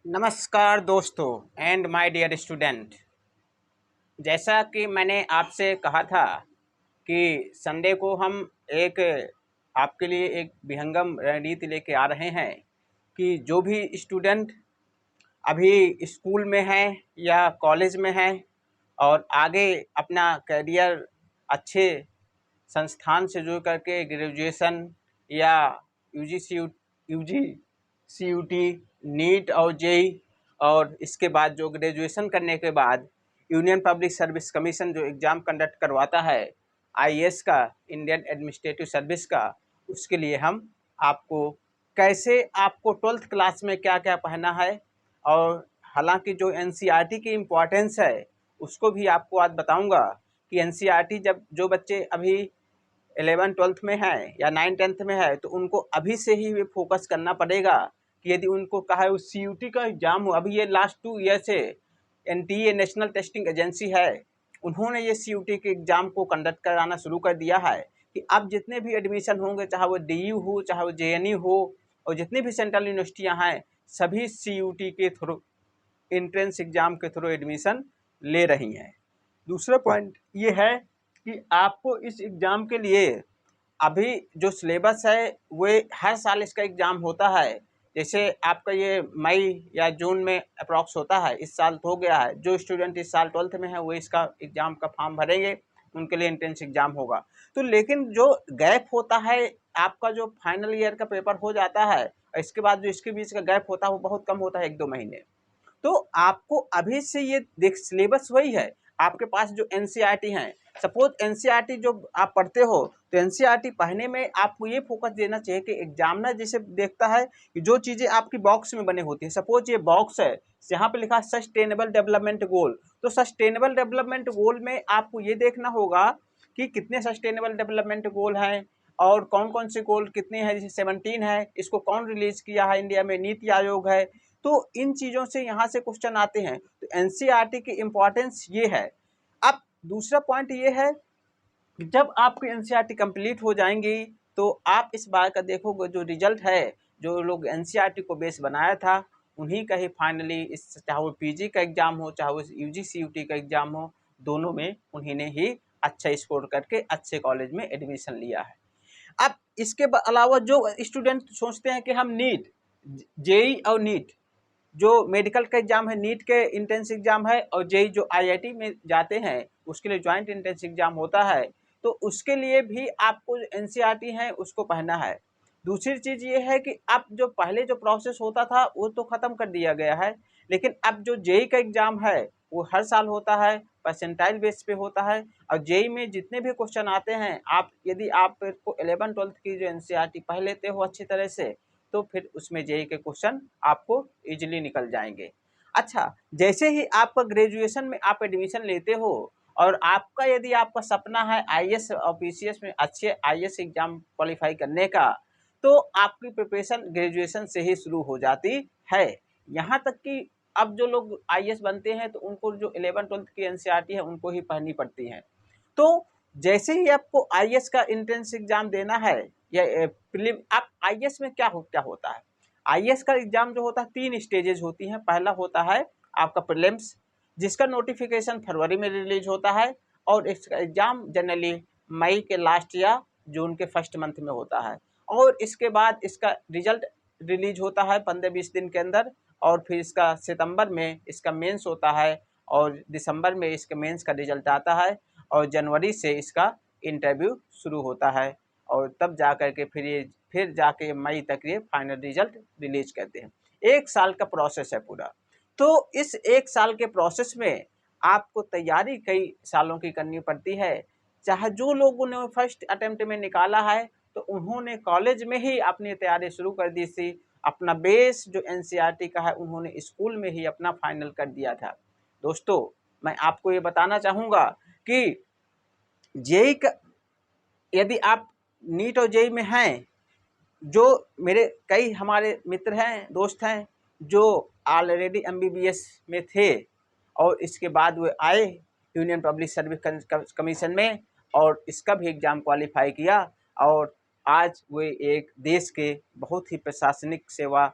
नमस्कार दोस्तों and my dear student. जैसा कि मैंने आपसे कहा था कि संडे को हम एक आपके लिए एक विहंगम रणनीति लेके आ रहे हैं कि जो भी स्टूडेंट अभी स्कूल में हैं या कॉलेज में हैं और आगे अपना करियर अच्छे संस्थान से जुड़ करके ग्रेजुएशन या यूजीसी यूजी सीयूटी नीट और जेई और इसके बाद जो ग्रेजुएशन करने के बाद यूनियन पब्लिक सर्विस कमीशन जो एग्ज़ाम कंडक्ट करवाता है आईएएस का, इंडियन एडमिनिस्ट्रेटिव सर्विस का, उसके लिए हम आपको कैसे आपको 12th क्लास में क्या क्या पढ़ना है और हालांकि जो एनसीईआरटी की इम्पोर्टेंस है उसको भी आपको आज बताऊंगा कि एनसीईआरटी जब जो बच्चे अभी 11th-12th में है या 9th-10th में है तो उनको अभी से ही फोकस करना पड़ेगा कि यदि उनको कहा है उस सीयूटी का एग्ज़ाम हो। अभी ये लास्ट 2 ईयर से एनटीए नेशनल टेस्टिंग एजेंसी है, उन्होंने ये सीयूटी के एग्ज़ाम को कंडक्ट कराना शुरू कर दिया है कि अब जितने भी एडमिशन होंगे, चाहे वो डीयू हो, चाहे वो जेएनयू हो और जितनी भी सेंट्रल यूनिवर्सिटियाँ हैं, सभी सीयूटी के थ्रू एंट्रेंस एग्ज़ाम के थ्रू एडमिशन ले रही हैं। दूसरा पॉइंट ये है कि आपको इस एग्ज़ाम के लिए अभी जो सिलेबस है वो हर साल इसका एग्ज़ाम होता है। जैसे आपका ये मई या जून में अप्रॉक्स होता है, इस साल तो हो गया है। जो स्टूडेंट इस साल 12th में है वो इसका एग्ज़ाम का फॉर्म भरेंगे, उनके लिए एंट्रेंस एग्ज़ाम होगा। तो लेकिन जो गैप होता है, आपका जो फाइनल ईयर का पेपर हो जाता है और इसके बाद जो इसके बीच का गैप होता है वो बहुत कम होता है, 1-2 महीने। तो आपको अभी से ये देख, सिलेबस वही है। आपके पास जो एनसीईआरटी हैं, सपोज एनसीईआरटी जो आप पढ़ते हो तो एनसीईआरटी पढ़ने में आपको ये फोकस देना चाहिए कि एग्जामिनर जैसे देखता है कि जो चीज़ें आपकी बॉक्स में बने होती है। सपोज ये बॉक्स है, यहाँ पे लिखा है सस्टेनेबल डेवलपमेंट गोल, तो सस्टेनेबल डेवलपमेंट गोल में आपको ये देखना होगा कि कितने सस्टेनेबल डेवलपमेंट गोल हैं और कौन कौन से गोल कितने हैं। जैसे 17 है, इसको कौन रिलीज किया है इंडिया में, नीति आयोग है। तो इन चीज़ों से यहाँ से क्वेश्चन आते हैं। तो एनसीईआरटी की इम्पोर्टेंस ये है। अब दूसरा पॉइंट ये है कि जब आपकी एनसीईआरटी कंप्लीट हो जाएंगी तो आप इस बार का देखोगे जो रिजल्ट है, जो लोग एनसीईआरटी को बेस बनाया था उन्हीं का ही फाइनली इस, चाहे वो पीजी का एग्ज़ाम हो चाहे वो यूजी सीयूटी का एग्ज़ाम हो, दोनों में उन्हीं ने ही अच्छा स्कोर करके अच्छे कॉलेज में एडमिशन लिया है। अब इसके अलावा जो स्टूडेंट सोचते हैं कि हम नीट, जेई और नीट जो मेडिकल का एग्ज़ाम है, नीट के इंट्रेंस एग्ज़ाम है और जेई जो आईआईटी में जाते हैं उसके लिए ज्वाइंट इंट्रेंस एग्ज़ाम होता है, तो उसके लिए भी आपको एनसीईआरटी है उसको पढ़ना है। दूसरी चीज़ ये है कि अब जो पहले जो प्रोसेस होता था वो तो ख़त्म कर दिया गया है, लेकिन अब जो जेई का एग्ज़ाम है वो हर साल होता है, परसेंटाइल बेस पे होता है। और जेई में जितने भी क्वेश्चन आते हैं, आप यदि आपको 11th-12th की जो एनसीईआरटी पढ़ लेते हो अच्छी तरह से तो फिर उसमें जेई के क्वेश्चन आपको इजीली निकल जाएंगे। अच्छा, जैसे ही आपका ग्रेजुएशन में आप एडमिशन लेते हो और आपका यदि आपका सपना है आईएएस और पीसीएस में अच्छे आईएएस एग्जाम क्वालिफाई करने का, तो आपकी प्रिपरेशन ग्रेजुएशन से ही शुरू हो जाती है। यहाँ तक कि अब जो लोग आईएएस बनते हैं तो उनको जो 11th-12th की एनसीईआरटी है उनको ही पढ़नी पड़ती है। तो जैसे ही आपको आईएएस का एंट्रेंस एग्जाम देना है या प्रीलिम, आप आईएएस में क्या होता है, आईएएस का एग्जाम जो होता है 3 स्टेजेस होती हैं। पहला होता है आपका प्रीलिम्स, जिसका नोटिफिकेशन फरवरी में रिलीज होता है और इसका एग्जाम जनरली मई के लास्ट या जून के फर्स्ट मंथ में होता है। और इसके बाद इसका रिजल्ट रिलीज होता है 15-20 दिन के अंदर और फिर इसका सितंबर में इसका मेंस होता है और दिसंबर में इसके मेंस का रिजल्ट आता है और जनवरी से इसका इंटरव्यू शुरू होता है और तब जा कर के फिर जाके मई तक ये फाइनल रिजल्ट रिलीज करते हैं। 1 साल का प्रोसेस है पूरा। तो इस 1 साल के प्रोसेस में आपको तैयारी कई सालों की करनी पड़ती है। चाहे जो लोगों ने फर्स्ट अटेम्प्ट में निकाला है तो उन्होंने कॉलेज में ही अपनी तैयारी शुरू कर दी थी। अपना बेस जो एनसीईआरटी का है उन्होंने स्कूल में ही अपना फाइनल कर दिया था। दोस्तों, मैं आपको ये बताना चाहूँगा कि जेई का, यदि आप नीट और जेई में हैं, जो मेरे कई हमारे मित्र हैं, दोस्त हैं जो ऑलरेडी एमबीबीएस में थे और इसके बाद वे आए यूनियन पब्लिक सर्विस कमीशन में और इसका भी एग्ज़ाम क्वालिफाई किया और आज वे एक देश के बहुत ही प्रशासनिक सेवा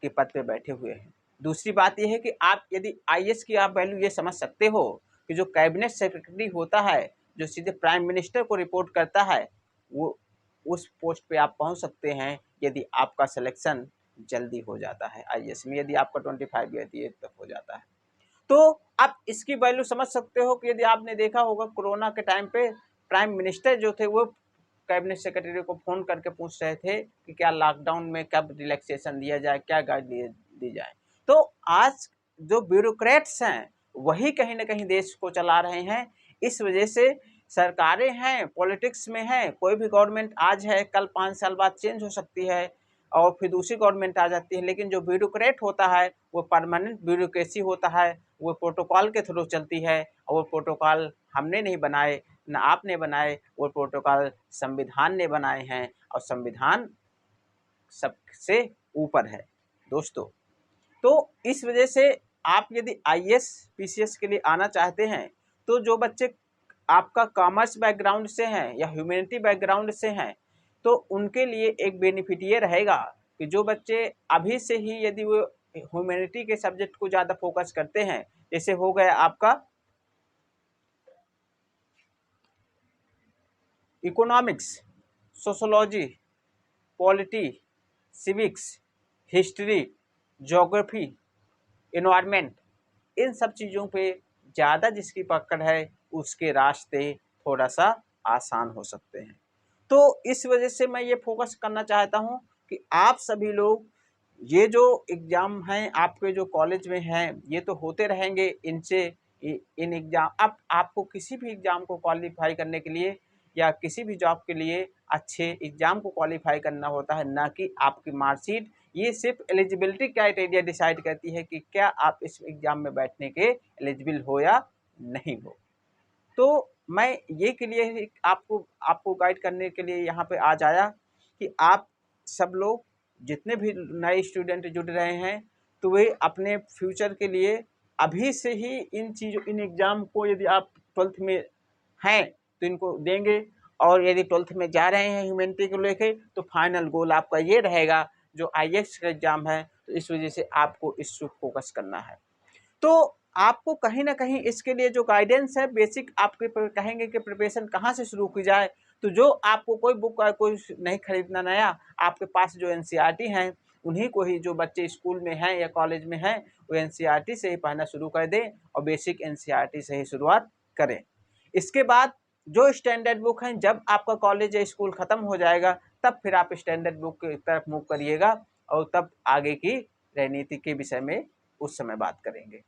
के पद पे बैठे हुए हैं। दूसरी बात यह है कि आप यदि आईएएस की आप वैल्यू ये समझ सकते हो कि जो कैबिनेट सेक्रेटरी होता है, जो सीधे प्राइम मिनिस्टर को रिपोर्ट करता है, वो उस पोस्ट पे आप पहुंच सकते हैं यदि आपका सिलेक्शन जल्दी हो जाता है आईएएस में, यदि आपका 25 ईयर तक हो जाता है। तो आप इसकी वैल्यू समझ सकते हो कि यदि आपने देखा होगा कोरोना के टाइम पे प्राइम मिनिस्टर जो थे वो कैबिनेट सेक्रेटरी को फ़ोन करके पूछ रहे थे कि क्या लॉकडाउन में कब रिलैक्सेशन दिया जाए, क्या गाइड दी जाए। तो आज जो ब्यूरोक्रेट्स हैं वही कहीं ना कहीं देश को चला रहे हैं। इस वजह से सरकारें हैं, पॉलिटिक्स में हैं, कोई भी गवर्नमेंट आज है, कल 5 साल बाद चेंज हो सकती है और फिर दूसरी गवर्नमेंट आ जाती है, लेकिन जो ब्यूरोक्रेट होता है वो परमानेंट ब्यूरोक्रेसी होता है, वो प्रोटोकॉल के थ्रू चलती है और वो प्रोटोकॉल हमने नहीं बनाए, न आपने बनाए, वो प्रोटोकॉल संविधान ने बनाए हैं और संविधान सबसे ऊपर है दोस्तों। तो इस वजह से आप यदि आईएएस पीसीएस के लिए आना चाहते हैं तो जो बच्चे आपका कॉमर्स बैकग्राउंड से हैं या ह्यूमैनिटी बैकग्राउंड से हैं तो उनके लिए एक बेनिफिट ये रहेगा कि जो बच्चे अभी से ही यदि वो ह्यूमैनिटी के सब्जेक्ट को ज़्यादा फोकस करते हैं, जैसे हो गया आपका economics, sociology, polity, civics, history, geography, environment, इन सब चीज़ों पे ज़्यादा जिसकी पकड़ है उसके रास्ते थोड़ा सा आसान हो सकते हैं। तो इस वजह से मैं ये फोकस करना चाहता हूँ कि आप सभी लोग ये जो एग्ज़ाम हैं आपके जो कॉलेज में हैं ये तो होते रहेंगे, इनसे इन एग्ज़ाम अब आपको किसी भी एग्ज़ाम को क्वालिफाई करने के लिए या किसी भी जॉब के लिए अच्छे एग्ज़ाम को क्वालिफाई करना होता है, ना कि आपकी मार्कशीट। ये सिर्फ एलिजिबिलिटी क्राइटेरिया डिसाइड करती है कि क्या आप इस एग्ज़ाम में बैठने के एलिजिबल हो या नहीं हो। तो मैं ये के लिए आपको आपको गाइड करने के लिए यहाँ पे आज आया कि आप सब लोग जितने भी नए स्टूडेंट जुड़ रहे हैं तो वे अपने फ्यूचर के लिए अभी से ही इन एग्ज़ाम को यदि आप 12th में हैं तो इनको देंगे, और यदि 12th में जा रहे हैं ह्यूमैनिटी को लेके तो फाइनल गोल आपका ये रहेगा जो आईएएस का एग्ज़ाम है, तो इस वजह से आपको इस पर फोकस करना है। तो आपको कहीं ना कहीं इसके लिए जो गाइडेंस है बेसिक आपके कहेंगे कि प्रिपरेशन कहाँ से शुरू की जाए, तो जो आपको कोई बुक कोई नहीं खरीदना नया, आपके पास जो एनसीईआरटी हैं उन्हीं को ही, जो बच्चे स्कूल में हैं या कॉलेज में हैं वो एनसीईआरटी से ही पढ़ना शुरू कर दें और बेसिक एनसीईआरटी से ही शुरुआत करें। इसके बाद जो स्टैंडर्ड बुक हैं जब आपका कॉलेज या स्कूल ख़त्म हो जाएगा तब फिर आप स्टैंडर्ड बुक की तरफ मूव करिएगा और तब आगे की रणनीति के विषय में उस समय बात करेंगे।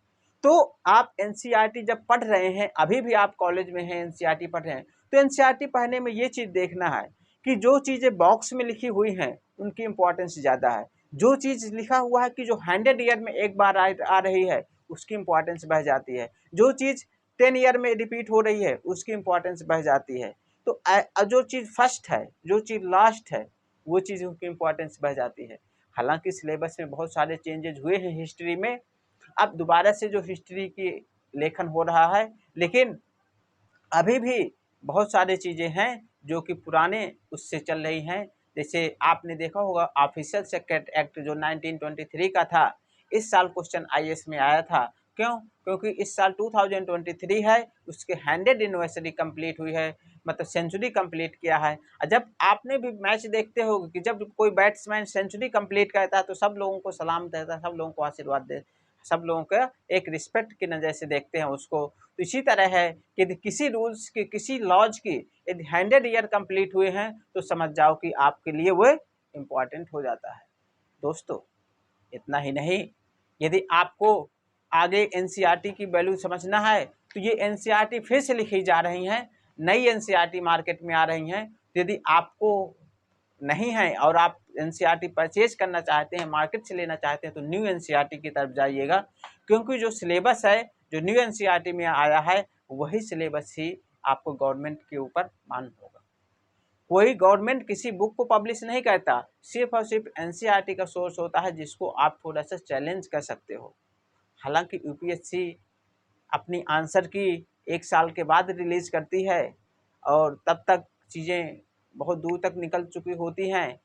तो आप एनसीईआरटी जब पढ़ रहे हैं, अभी भी आप कॉलेज में हैं एनसीईआरटी पढ़ रहे हैं, तो एनसीईआरटी पढ़ने में ये चीज़ देखना है कि जो चीज़ें बॉक्स में लिखी हुई हैं उनकी इम्पोर्टेंस ज़्यादा है, जो चीज़ लिखा हुआ है कि जो 100 ईयर में एक बार आ रही है उसकी इम्पोर्टेंस बढ़ जाती है, जो चीज़ 10 ईयर में रिपीट हो रही है उसकी इम्पोर्टेंस बढ़ जाती है। तो जो चीज़ फर्स्ट है, जो चीज़ लास्ट है, वो चीज़ की इम्पोर्टेंस बढ़ जाती है। हालांकि सिलेबस में बहुत सारे चेंजेज हुए हैं हिस्ट्री में, अब दोबारा से जो हिस्ट्री की लेखन हो रहा है, लेकिन अभी भी बहुत सारी चीज़ें हैं जो कि पुराने उससे चल रही हैं। जैसे आपने देखा होगा ऑफिशियल सेक्रेट एक्ट जो 1923 का था, इस साल क्वेश्चन आईएएस में आया था। क्यों? क्योंकि इस साल 2023 है, उसके 100 एनिवर्सरी कंप्लीट हुई है, मतलब सेंचुरी कंप्लीट किया है। जब आपने भी मैच देखते हो कि जब कोई बैट्समैन सेंचुरी कंप्लीट करता है तो सब लोगों को सलाम देता है, सब लोगों को आशीर्वाद दे, सब लोगों का एक रिस्पेक्ट की नज़र से देखते हैं उसको। तो इसी तरह है कि यदि किसी रूल्स की, किसी लॉज की यदि 100 ईयर कंप्लीट हुए हैं तो समझ जाओ कि आपके लिए वो इम्पॉर्टेंट हो जाता है। दोस्तों इतना ही नहीं, यदि आपको आगे एनसीईआरटी की वैल्यू समझना है तो ये एनसीईआरटी फिर से लिखी जा रही हैं, नई एनसीईआरटी मार्केट में आ रही हैं। तो यदि आपको नहीं है और आप एनसीईआरटी परचेज करना चाहते हैं, मार्केट से लेना चाहते हैं, तो न्यू एनसीईआरटी की तरफ जाइएगा, क्योंकि जो सिलेबस है जो न्यू एनसीईआरटी में आया है वही सिलेबस ही आपको गवर्नमेंट के ऊपर मान्य होगा। कोई गवर्नमेंट किसी बुक को पब्लिश नहीं करता, सिर्फ और सिर्फ एनसीईआरटी का सोर्स होता है जिसको आप थोड़ा सा चैलेंज कर सकते हो। हालांकि यूपीएससी अपनी आंसर की 1 साल के बाद रिलीज़ करती है और तब तक चीज़ें बहुत दूर तक निकल चुकी होती हैं,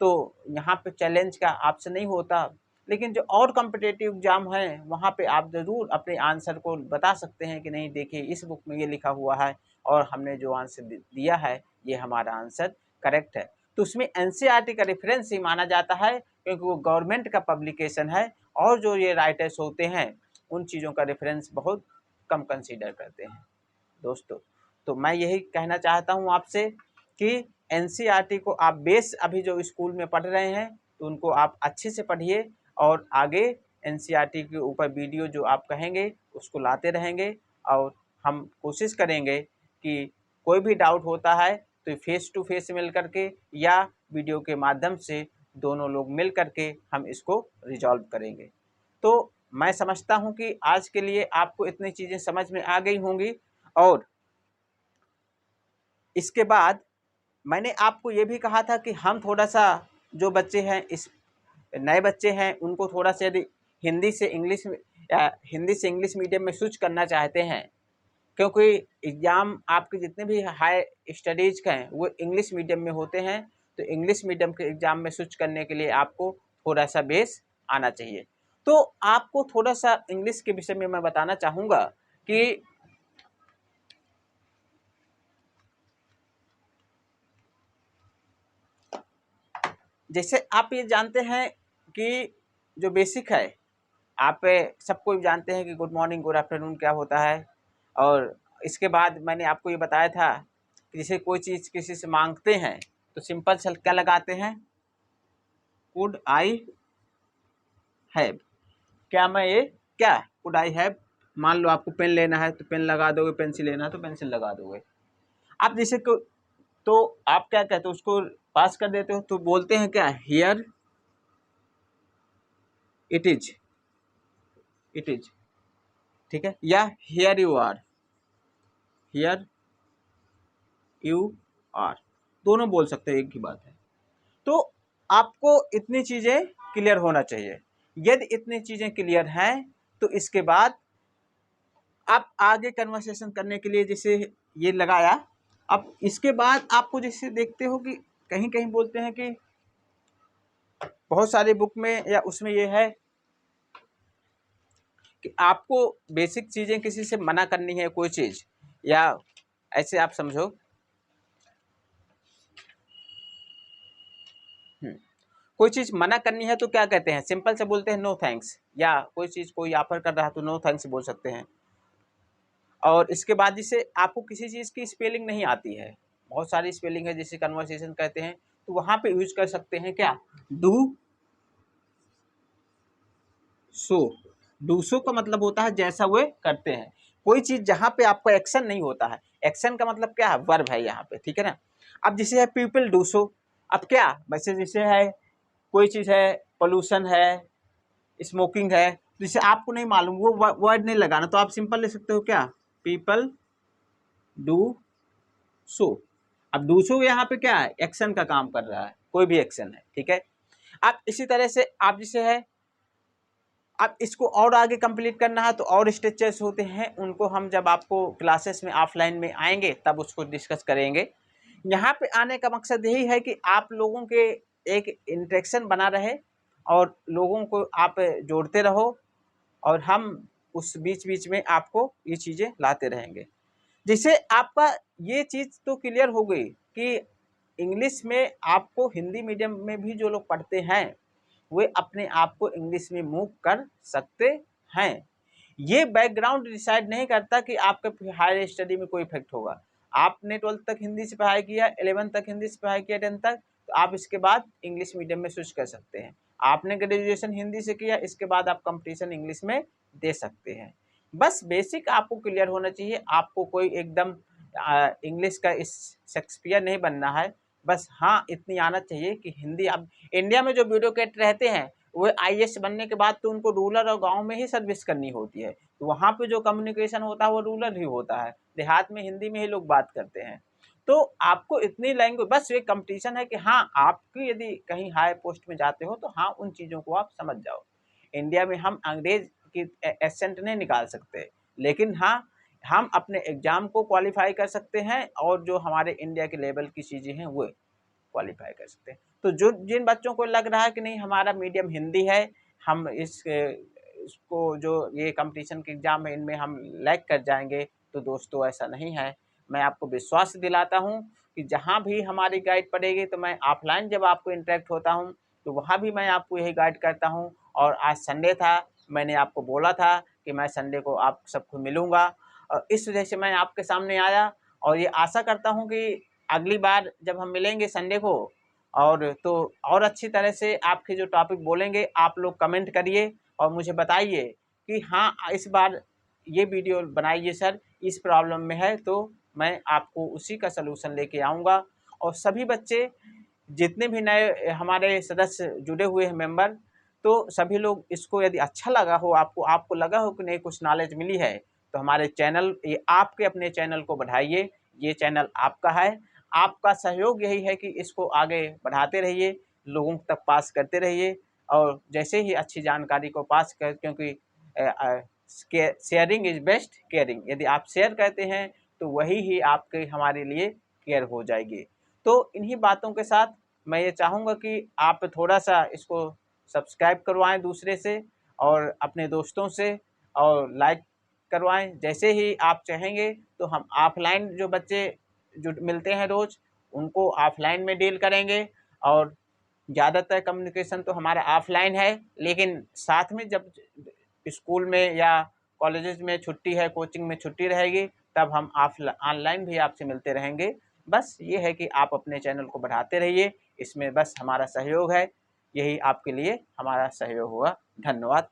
तो यहाँ पे चैलेंज का ऑप्शन नहीं होता। लेकिन जो और कॉम्पिटिटिव एग्जाम है वहाँ पे आप ज़रूर अपने आंसर को बता सकते हैं कि नहीं देखिए इस बुक में ये लिखा हुआ है और हमने जो आंसर दिया है ये हमारा आंसर करेक्ट है। तो उसमें एनसीईआरटी का रेफरेंस ही माना जाता है क्योंकि वो गवर्नमेंट का पब्लिकेशन है और जो ये राइटर्स होते हैं उन चीज़ों का रेफरेंस बहुत कम कंसीडर करते हैं दोस्तों। तो मैं यही कहना चाहता हूँ आपसे कि एनसीईआरटी को आप बेस अभी जो स्कूल में पढ़ रहे हैं तो उनको आप अच्छे से पढ़िए और आगे एनसीईआरटी के ऊपर वीडियो जो आप कहेंगे उसको लाते रहेंगे और हम कोशिश करेंगे कि कोई भी डाउट होता है तो फेस टू फेस मिल करके या वीडियो के माध्यम से दोनों लोग मिल करके हम इसको रिजॉल्व करेंगे। तो मैं समझता हूं कि आज के लिए आपको इतनी चीज़ें समझ में आ गई होंगी और इसके बाद मैंने आपको ये भी कहा था कि हम थोड़ा सा जो बच्चे हैं इस नए बच्चे हैं उनको थोड़ा सा यदि हिंदी से इंग्लिश मीडियम में स्विच करना चाहते हैं क्योंकि एग्ज़ाम आपके जितने भी हाई स्टडीज़ के हैं वो इंग्लिश मीडियम में होते हैं। तो इंग्लिश मीडियम के एग्ज़ाम में स्विच करने के लिए आपको थोड़ा सा बेस आना चाहिए। तो आपको थोड़ा सा इंग्लिश के विषय में मैं बताना चाहूँगा कि जैसे आप ये जानते हैं कि जो बेसिक है आप सबको जानते हैं कि गुड मॉर्निंग गुड आफ्टरनून क्या होता है। और इसके बाद मैंने आपको ये बताया था कि जैसे कोई चीज़ किसी से मांगते हैं तो सिंपल सा क्या लगाते हैं, कुड आई हैव। क्या मैं ये क्या कुड आई हैव, मान लो आपको पेन लेना है तो पेन लगा दोगे, पेंसिल लेना है तो पेंसिल लगा दोगे। आप जैसे को तो आप क्या कहते हो उसको पास कर देते हो तो बोलते हैं क्या, here it is, it is, ठीक है। या here you are, here you are, दोनों बोल सकते हैं, एक ही बात है। तो आपको इतनी चीज़ें क्लियर होना चाहिए। यदि इतनी चीज़ें क्लियर हैं तो इसके बाद आप आगे कन्वर्सेशन करने के लिए जैसे ये लगाया, अब इसके बाद आपको जैसे देखते हो कि कहीं कहीं बोलते हैं कि बहुत सारे बुक में या उसमें ये है कि आपको बेसिक चीज़ें किसी से मना करनी है कोई चीज़, या ऐसे आप समझो कोई चीज़ मना करनी है तो क्या कहते हैं, सिंपल से बोलते हैं नो थैंक्स। या कोई चीज़ कोई ऑफर कर रहा है तो नो थैंक्स बोल सकते हैं। और इसके बाद जिसे आपको किसी चीज़ की स्पेलिंग नहीं आती है, बहुत सारी स्पेलिंग है जिसे कन्वर्सेशन कहते हैं, तो वहाँ पे यूज कर सकते हैं क्या, डू सो। डू सो का मतलब होता है जैसा वे करते हैं। कोई चीज़ जहाँ पे आपका एक्शन नहीं होता है, एक्शन का मतलब क्या है, वर्ब है यहाँ पे, ठीक है ना। अब जैसे है पीपल डू सो, अब क्या वैसे जैसे है कोई चीज़ है, पोल्यूशन है, स्मोकिंग है, जिसे आपको नहीं मालूम वो वर्ड नहीं लगाना तो आप सिंपल ले सकते हो क्या, पीपल डू सो। अब डू सो यहाँ पे क्या है, एक्शन का काम कर रहा है, कोई भी एक्शन है, ठीक है। अब इसी तरह से आप जिसे है अब इसको और आगे कंप्लीट करना है तो और स्ट्रक्चर्स होते हैं, उनको हम जब आपको क्लासेस में ऑफलाइन में आएंगे तब उसको डिस्कस करेंगे। यहाँ पे आने का मकसद यही है कि आप लोगों के एक इंटरेक्शन बना रहे और लोगों को आप जोड़ते रहो और हम उस बीच बीच में आपको ये चीज़ें लाते रहेंगे। जिससे आपका ये चीज़ तो क्लियर हो गई कि इंग्लिश में आपको हिंदी मीडियम में भी जो लोग पढ़ते हैं वे अपने आप को इंग्लिश में मूव कर सकते हैं। ये बैकग्राउंड डिसाइड नहीं करता कि आपके हायर स्टडी में कोई इफेक्ट होगा। आपने 12th तक हिंदी से पढ़ाई किया, 11th तक हिंदी से पढ़ाई किया, 10th तक, तो आप इसके बाद इंग्लिश मीडियम में स्विच कर सकते हैं। आपने ग्रेजुएशन हिंदी से किया, इसके बाद आप कंपटीशन इंग्लिश में दे सकते हैं। बस बेसिक आपको क्लियर होना चाहिए, आपको कोई एकदम इंग्लिश का इस शेक्सपियर नहीं बनना है। बस हाँ इतनी आना चाहिए कि हिंदी, अब इंडिया में जो ब्यूरोक्रेट रहते हैं वो आईएएस बनने के बाद तो उनको रूरल और गांव में ही सर्विस करनी होती है, तो वहाँ पे जो कम्युनिकेशन होता है वो रूरल ही होता है, देहात में हिंदी में ही लोग बात करते हैं। तो आपको इतनी लैंग्वेज, बस ये कंपटीशन है कि हाँ आपकी यदि कहीं हाई पोस्ट में जाते हो तो हाँ उन चीज़ों को आप समझ जाओ। इंडिया में हम अंग्रेज की एसेंट नहीं निकाल सकते, लेकिन हाँ हम अपने एग्ज़ाम को क्वालिफाई कर सकते हैं और जो हमारे इंडिया के लेवल की चीज़ें हैं वो क्वालिफाई कर सकते हैं। तो जो जिन बच्चों को लग रहा है कि नहीं हमारा मीडियम हिंदी है, हम इसको जो ये कंपटीशन के एग्ज़ाम है इनमें हम लैग कर जाएंगे, तो दोस्तों ऐसा नहीं है। मैं आपको विश्वास दिलाता हूँ कि जहाँ भी हमारी गाइड पड़ेगी, तो मैं ऑफलाइन जब आपको इंटरेक्ट होता हूँ तो वहाँ भी मैं आपको यही गाइड करता हूँ। और आज संडे था, मैंने आपको बोला था कि मैं संडे को आप सबको मिलूँगा, और इस वजह से मैं आपके सामने आया। और ये आशा करता हूँ कि अगली बार जब हम मिलेंगे संडे को, और तो और अच्छी तरह से आपके जो टॉपिक बोलेंगे आप लोग कमेंट करिए और मुझे बताइए कि हाँ, इस बार ये वीडियो बनाइए सर, इस प्रॉब्लम में है, तो मैं आपको उसी का सलूशन लेके आऊँगा। और सभी बच्चे जितने भी नए हमारे सदस्य जुड़े हुए हैं मेंबर, तो सभी लोग इसको यदि अच्छा लगा हो, आपको लगा हो कि नहीं कुछ नॉलेज मिली है, तो हमारे चैनल, ये आपके अपने चैनल को बढ़ाइए। ये चैनल आपका है, आपका सहयोग यही है कि इसको आगे बढ़ाते रहिए, लोगों तक पास करते रहिए। और जैसे ही अच्छी जानकारी को पास कर, क्योंकि शेयरिंग इज़ बेस्ट केयरिंग, यदि आप शेयर करते हैं तो वही ही आपके हमारे लिए केयर हो जाएगी। तो इन्हीं बातों के साथ मैं ये चाहूँगा कि आप थोड़ा-सा इसको सब्सक्राइब करवाएँ दूसरे से और अपने दोस्तों से, और लाइक करवाएँ। जैसे ही आप चाहेंगे तो हम ऑफ़लाइन जो बच्चे जो मिलते हैं रोज़, उनको ऑफ़लाइन में डील करेंगे। और ज़्यादातर कम्युनिकेशन तो हमारा ऑफ़लाइन है, लेकिन साथ में जब स्कूल में या कॉलेजेस में छुट्टी है, कोचिंग में छुट्टी रहेगी, तब हम ऑनलाइन भी आपसे मिलते रहेंगे। बस ये है कि आप अपने चैनल को बढ़ाते रहिए, इसमें बस हमारा सहयोग है, यही आपके लिए हमारा सहयोग होगा। धन्यवाद।